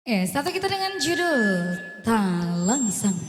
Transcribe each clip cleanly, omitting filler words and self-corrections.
Satu kita dengan judul Talangsang.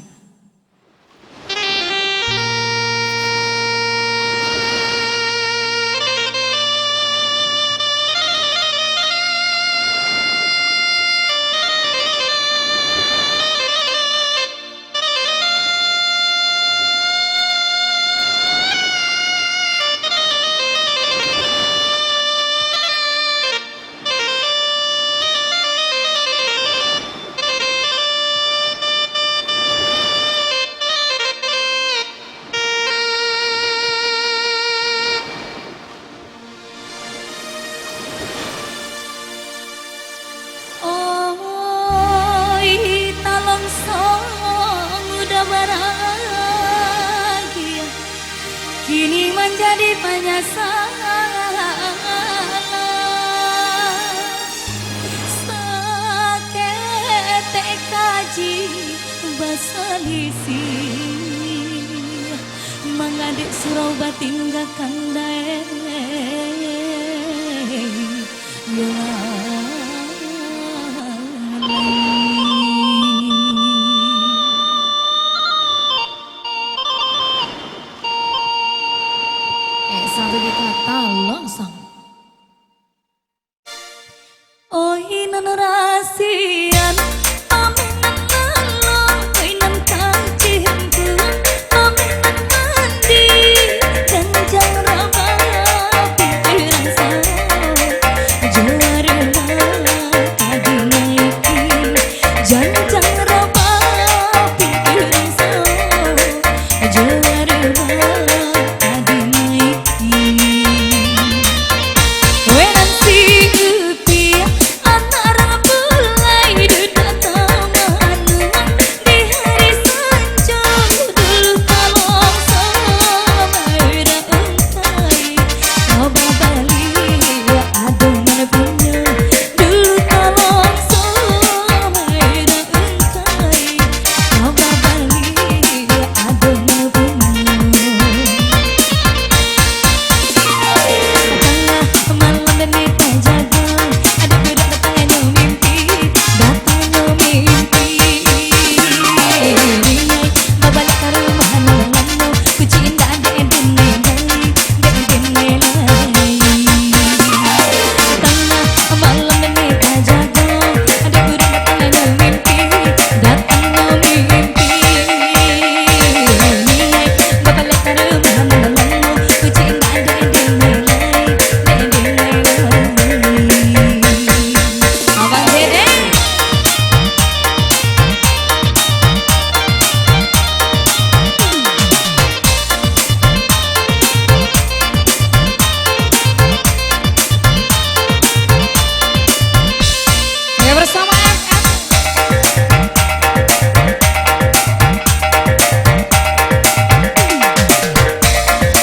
Kini menjadi penyesalan, sakete kaji basalisi mengadik surau batingga kandai Satu kita Talangsang. Oh inan rasian aminan lalong inan kacihku aminan mandi janjang rabaya pikiran saya juara tadi naiki janjang rabaya pikiran saya juara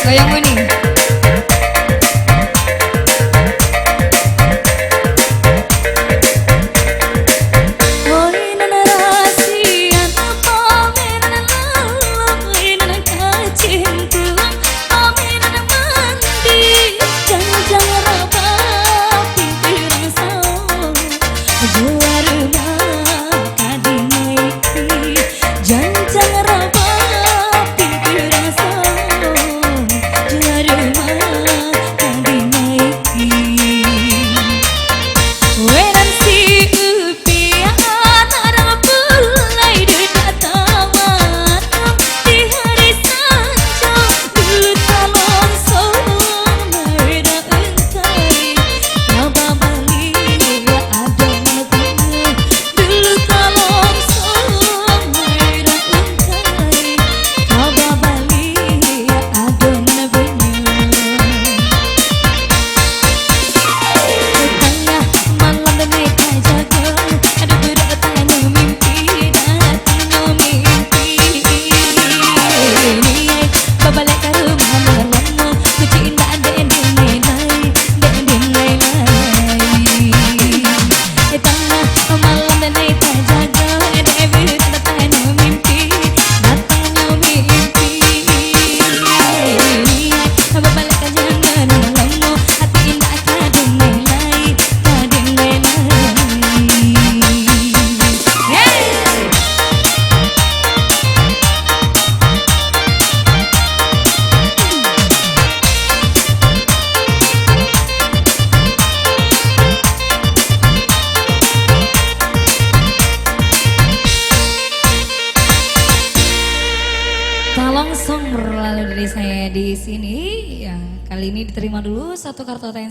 Goyang ini. langsung berlalu dari saya di sini. Yang kali ini diterima dulu satu kartu ATM.